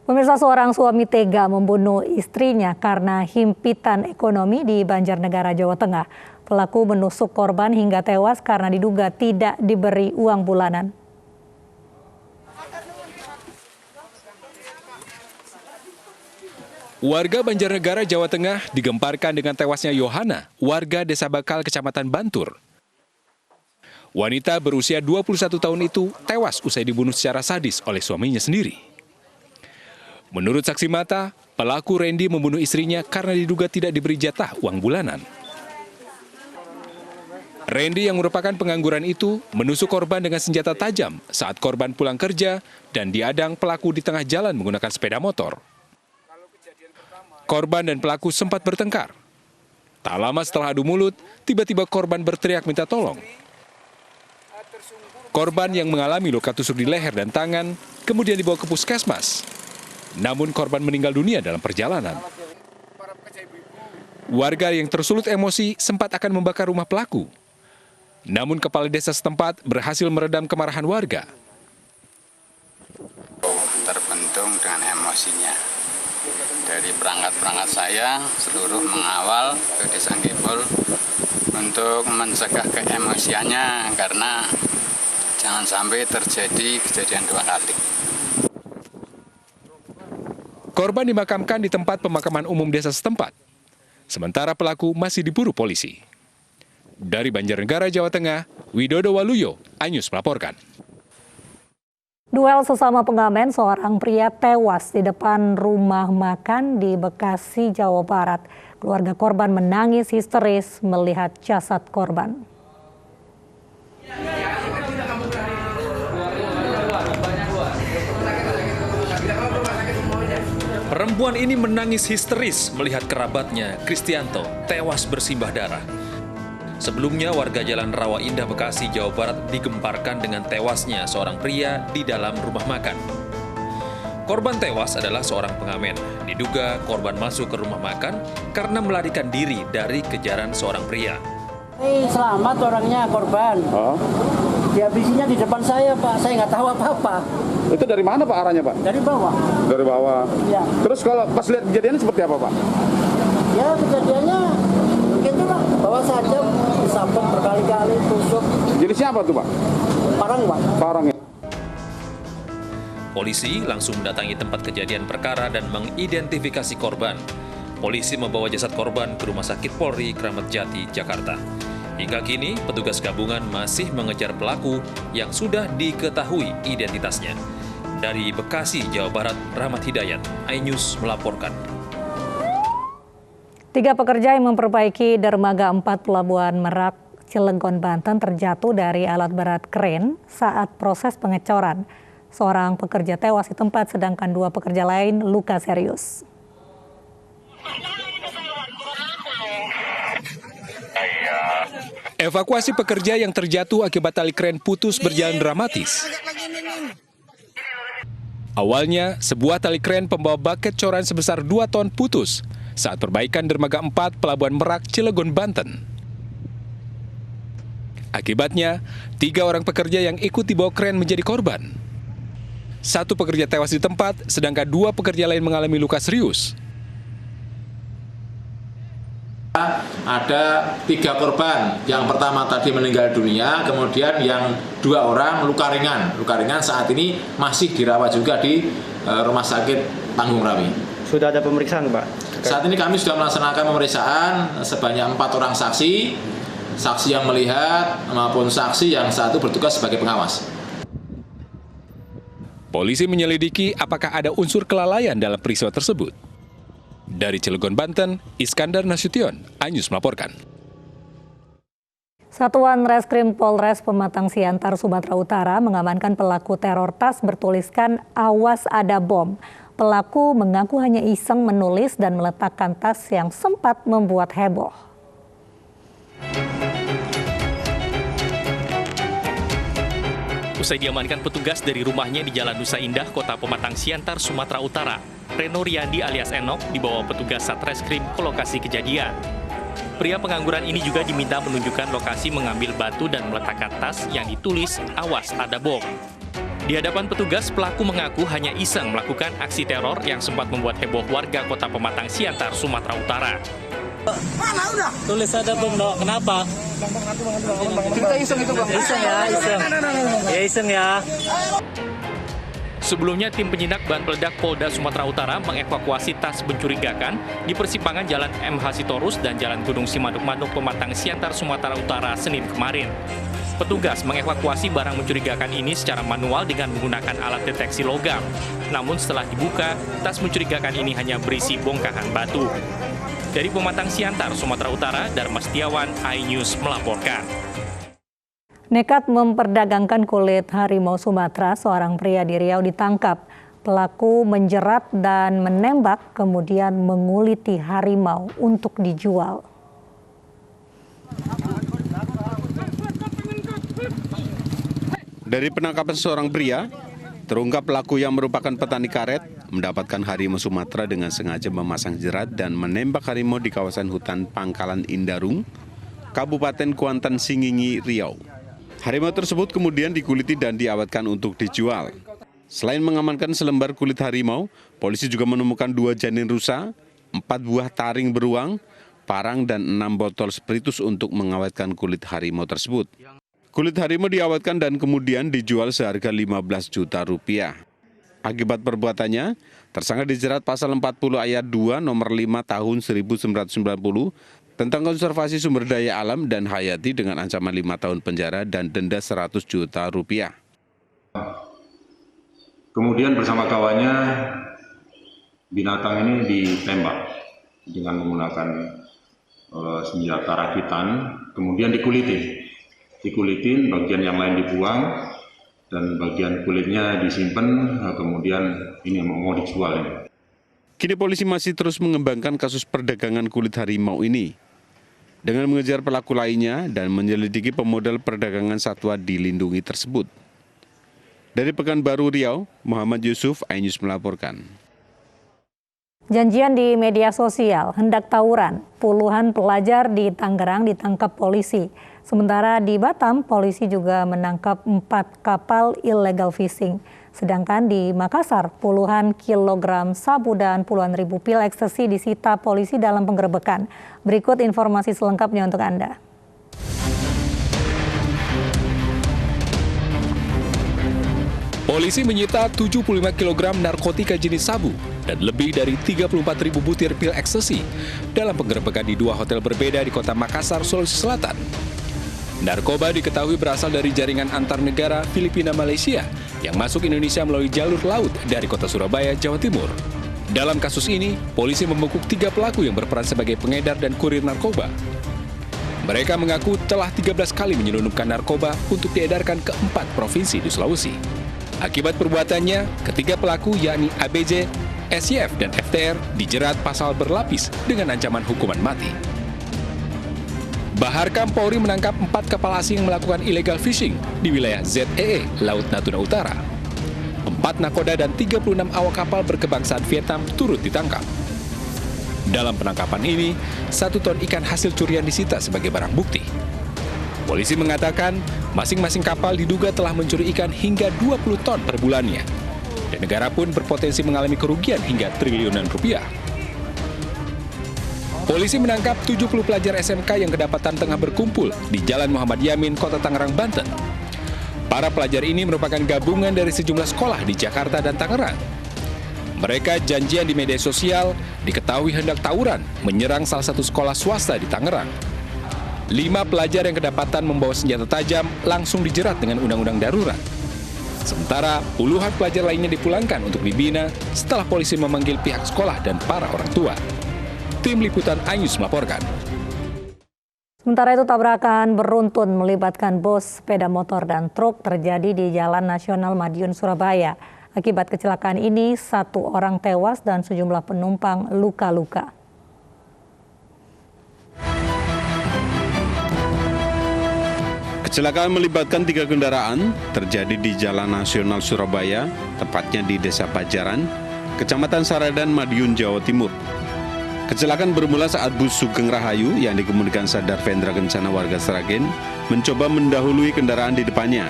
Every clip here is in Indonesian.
Pemirsa, seorang suami tega membunuh istrinya karena himpitan ekonomi di Banjarnegara, Jawa Tengah. Pelaku menusuk korban hingga tewas karena diduga tidak diberi uang bulanan. Warga Banjarnegara, Jawa Tengah digemparkan dengan tewasnya Yohana, warga Desa Bakal, Kecamatan Bantur. Wanita berusia 21 tahun itu tewas usai dibunuh secara sadis oleh suaminya sendiri. Menurut saksi mata, pelaku Randy membunuh istrinya karena diduga tidak diberi jatah uang bulanan. Randy yang merupakan pengangguran itu menusuk korban dengan senjata tajam saat korban pulang kerja dan diadang pelaku di tengah jalan menggunakan sepeda motor. Korban dan pelaku sempat bertengkar. Tak lama setelah adu mulut, tiba-tiba korban berteriak minta tolong. Korban yang mengalami luka tusuk di leher dan tangan kemudian dibawa ke puskesmas. Namun korban meninggal dunia dalam perjalanan. Warga yang tersulut emosi sempat akan membakar rumah pelaku. Namun kepala desa setempat berhasil meredam kemarahan warga. Terbentung dengan emosinya. Dari perangkat-perangkat saya seluruh mengawal ke Desa Gembol untuk mencegah keemosiannya karena jangan sampai terjadi kejadian dua kali. Korban dimakamkan di tempat pemakaman umum desa setempat. Sementara pelaku masih diburu polisi. Dari Banjarnegara, Jawa Tengah, Widodo Waluyo, iNews melaporkan. Duel sesama pengamen, seorang pria tewas di depan rumah makan di Bekasi, Jawa Barat. Keluarga korban menangis histeris melihat jasad korban. Perempuan ini menangis histeris melihat kerabatnya, Kristianto, tewas bersimbah darah. Sebelumnya, warga Jalan Rawa Indah, Bekasi, Jawa Barat digemparkan dengan tewasnya seorang pria di dalam rumah makan. Korban tewas adalah seorang pengamen. Diduga korban masuk ke rumah makan karena melarikan diri dari kejaran seorang pria. Selamat orangnya, korban. Dihabisinya di depan saya, Pak. Saya nggak tahu apa-apa. Itu dari mana, Pak, arahnya, Pak? Dari bawah. Dari bawah. Ya. Terus kalau pas lihat kejadiannya seperti apa, Pak? Ya, kejadiannya begitulah. Bawa saja, disabet berkali-kali, tusuk. Jenisnya apa tuh, Pak? Parang, Pak. Parang ya. Polisi langsung mendatangi tempat kejadian perkara dan mengidentifikasi korban. Polisi membawa jasad korban ke Rumah Sakit Polri Kramat Jati, Jakarta. Hingga kini, petugas gabungan masih mengejar pelaku yang sudah diketahui identitasnya. Dari Bekasi, Jawa Barat, Rahmat Hidayat, iNews melaporkan. 3 pekerja yang memperbaiki dermaga 4 Pelabuhan Merak, Cilegon, Banten terjatuh dari alat berat kren saat proses pengecoran. Seorang pekerja tewas di tempat, sedangkan 2 pekerja lain luka serius. Evakuasi pekerja yang terjatuh akibat tali kren putus berjalan dramatis. Awalnya, sebuah tali kren pembawa bucket coran sebesar 2 ton putus saat perbaikan dermaga 4 Pelabuhan Merak, Cilegon, Banten. Akibatnya, 3 orang pekerja yang ikut dibawa kren menjadi korban. 1 pekerja tewas di tempat, sedangkan 2 pekerja lain mengalami luka serius. Ada 3 korban, yang pertama tadi meninggal dunia, kemudian yang 2 orang luka ringan. Luka ringan saat ini masih dirawat juga di Rumah Sakit Panggung Rawi. Sudah ada pemeriksaan, Pak? Saat ini kami sudah melaksanakan pemeriksaan sebanyak 4 orang saksi, saksi yang melihat maupun saksi yang satu bertugas sebagai pengawas. Polisi menyelidiki apakah ada unsur kelalaian dalam peristiwa tersebut. Dari Cilegon, Banten, Iskandar Nasution, iNews melaporkan. Satuan Reskrim Polres Pematang Siantar, Sumatera Utara mengamankan pelaku teror tas bertuliskan "Awas ada bom". Pelaku mengaku hanya iseng menulis dan meletakkan tas yang sempat membuat heboh. Usai diamankan petugas dari rumahnya di Jalan Nusa Indah, Kota Pematang Siantar, Sumatera Utara, Reno Riyandi alias Enok dibawa petugas Satreskrim ke lokasi kejadian. Pria pengangguran ini juga diminta menunjukkan lokasi mengambil batu dan meletakkan tas yang ditulis "Awas ada bom". Di hadapan petugas, pelaku mengaku hanya iseng melakukan aksi teror yang sempat membuat heboh warga Kota Pematang Siantar, Sumatera Utara. Tulis ada Bang, no. Kenapa? Kita iseng itu Bang. Iseng ya, iseng. Ya iseng ya. Sebelumnya, tim penyidik bahan peledak Polda Sumatera Utara mengevakuasi tas mencurigakan di persimpangan Jalan MH Sitorus dan Jalan Gunung Simaduk-Maduk, Pematang Siantar, Sumatera Utara, Senin kemarin. Petugas mengevakuasi barang mencurigakan ini secara manual dengan menggunakan alat deteksi logam. Namun setelah dibuka, tas mencurigakan ini hanya berisi bongkahan batu. Dari Pematang Siantar, Sumatera Utara, Dharma Setiawan, iNews melaporkan. Nekat memperdagangkan kulit harimau Sumatera, seorang pria di Riau ditangkap. Pelaku menjerat dan menembak, kemudian menguliti harimau untuk dijual. Dari penangkapan seorang pria, terungkap pelaku yang merupakan petani karet mendapatkan harimau Sumatera dengan sengaja memasang jerat dan menembak harimau di kawasan hutan Pangkalan Indarung, Kabupaten Kuantan Singingi, Riau. Harimau tersebut kemudian dikuliti dan diawetkan untuk dijual. Selain mengamankan selembar kulit harimau, polisi juga menemukan 2 janin rusa, 4 buah taring beruang, parang, dan 6 botol spiritus untuk mengawetkan kulit harimau tersebut. Kulit harimau diawetkan dan kemudian dijual seharga 15 juta rupiah. Akibat perbuatannya, tersangka dijerat pasal 40 ayat 2 nomor 5 tahun 1990 tentang konservasi sumber daya alam dan hayati dengan ancaman 5 tahun penjara dan denda 100 juta rupiah. Kemudian bersama kawannya, binatang ini ditembak dengan menggunakan senjata rakitan, kemudian dikulitin, bagian yang lain dibuang, dan bagian kulitnya disimpan, kemudian ini mau dijual ini. Kini polisi masih terus mengembangkan kasus perdagangan kulit harimau ini dengan mengejar pelaku lainnya dan menyelidiki pemodal perdagangan satwa dilindungi tersebut. Dari Pekanbaru, Riau, Muhammad Yusuf, iNews melaporkan. Janjian di media sosial, hendak tawuran, puluhan pelajar di Tangerang ditangkap polisi. Sementara di Batam, polisi juga menangkap 4 kapal illegal fishing. Sedangkan di Makassar, puluhan kilogram sabu dan puluhan ribu pil ekstasi disita polisi dalam penggerebekan. Berikut informasi selengkapnya untuk Anda. Polisi menyita 75 kg narkotika jenis sabu dan lebih dari 34.000 butir pil ekstasi dalam penggerebekan di 2 hotel berbeda di Kota Makassar, Sulawesi Selatan. Narkoba diketahui berasal dari jaringan antar negara Filipina-Malaysia yang masuk Indonesia melalui jalur laut dari Kota Surabaya, Jawa Timur. Dalam kasus ini, polisi membekuk 3 pelaku yang berperan sebagai pengedar dan kurir narkoba. Mereka mengaku telah 13 kali menyelundupkan narkoba untuk diedarkan ke 4 provinsi di Sulawesi. Akibat perbuatannya, ketiga pelaku yakni ABJ, SYF, dan FTR dijerat pasal berlapis dengan ancaman hukuman mati. Baharkam Polri menangkap 4 kapal asing yang melakukan illegal fishing di wilayah ZEE, Laut Natuna Utara. 4 nakoda dan 36 awak kapal berkebangsaan Vietnam turut ditangkap. Dalam penangkapan ini, 1 ton ikan hasil curian disita sebagai barang bukti. Polisi mengatakan masing-masing kapal diduga telah mencuri ikan hingga 20 ton per bulannya. Dan negara pun berpotensi mengalami kerugian hingga triliunan rupiah. Polisi menangkap 70 pelajar SMK yang kedapatan tengah berkumpul di Jalan Muhammad Yamin, Kota Tangerang, Banten. Para pelajar ini merupakan gabungan dari sejumlah sekolah di Jakarta dan Tangerang. Mereka janjian di media sosial, diketahui hendak tawuran menyerang salah satu sekolah swasta di Tangerang. 5 pelajar yang kedapatan membawa senjata tajam langsung dijerat dengan undang-undang darurat. Sementara puluhan pelajar lainnya dipulangkan untuk dibina setelah polisi memanggil pihak sekolah dan para orang tua. Tim Liputan iNews melaporkan. Sementara itu, tabrakan beruntun melibatkan bus sepeda motor dan truk terjadi di Jalan Nasional Madiun, Surabaya. Akibat kecelakaan ini, 1 orang tewas dan sejumlah penumpang luka-luka. Kecelakaan melibatkan 3 kendaraan terjadi di Jalan Nasional Surabaya, tepatnya di Desa Pajaran, Kecamatan Saradan, Madiun, Jawa Timur. Kecelakaan bermula saat bus Sugeng Rahayu yang dikemudikan Sadar Vendra Kencana warga Sragen mencoba mendahului kendaraan di depannya.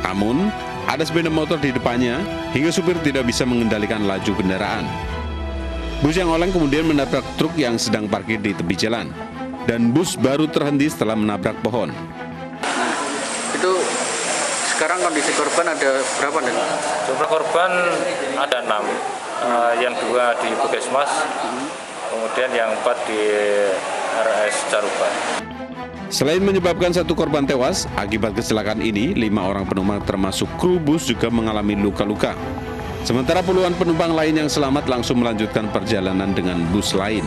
Namun, Ada sepeda motor di depannya, hingga supir tidak bisa mengendalikan laju kendaraan. Bus yang oleng kemudian menabrak truk yang sedang parkir di tepi jalan. Dan bus baru terhenti setelah menabrak pohon. Itu sekarang kondisi korban ada berapa nih? Jumlah korban ada 6, yang 2 di Puskesmas, kemudian yang 4 di RS Caruban. Selain menyebabkan 1 korban tewas, akibat kecelakaan ini 5 orang penumpang termasuk kru bus juga mengalami luka-luka. Sementara puluhan penumpang lain yang selamat langsung melanjutkan perjalanan dengan bus lain.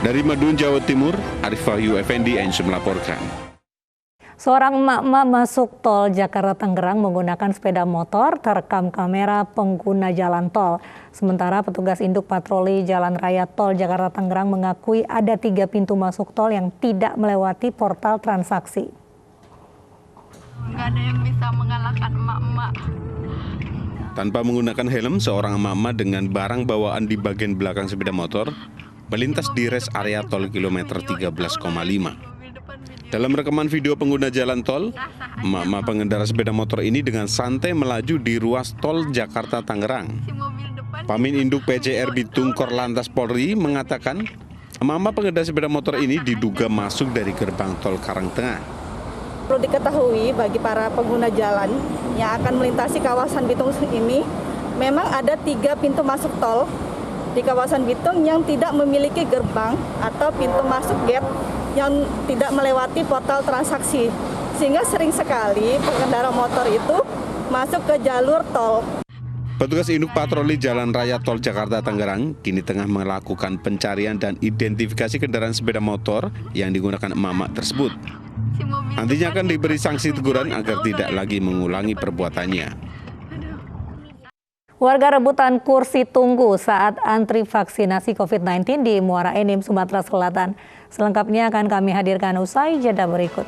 Dari Madiun, Jawa Timur, Arif Wahyu Effendi melaporkan. Seorang emak-emak masuk tol Jakarta-Tangerang menggunakan sepeda motor terekam kamera pengguna jalan tol. Sementara petugas induk patroli Jalan Raya Tol Jakarta-Tangerang mengakui ada 3 pintu masuk tol yang tidak melewati portal transaksi. Nggak ada yang bisa mengalahkan emak-emak. Tanpa menggunakan helm, seorang emak-emak dengan barang bawaan di bagian belakang sepeda motor melintas di res area tol kilometer 13,5. Dalam rekaman video pengguna jalan tol, emak-emak pengendara sepeda motor ini dengan santai melaju di ruas tol Jakarta-Tangerang. Pamin Induk PJR Bitung Korlantas Polri mengatakan, emak-emak pengendara sepeda motor ini diduga masuk dari gerbang tol Karangtengah. Perlu diketahui bagi para pengguna jalan yang akan melintasi kawasan Bitung ini, memang ada 3 pintu masuk tol di kawasan Bitung yang tidak memiliki gerbang atau pintu masuk gate yang tidak melewati portal transaksi, sehingga sering sekali pengendara motor itu masuk ke jalur tol. Petugas induk patroli Jalan Raya Tol Jakarta-Tangerang kini tengah melakukan pencarian dan identifikasi kendaraan sepeda motor yang digunakan emak-emak tersebut. Nantinya akan diberi sanksi teguran agar tidak lagi mengulangi perbuatannya. Warga rebutan kursi tunggu saat antri vaksinasi COVID-19 di Muara Enim, Sumatera Selatan. Selengkapnya akan kami hadirkan usai jeda berikut.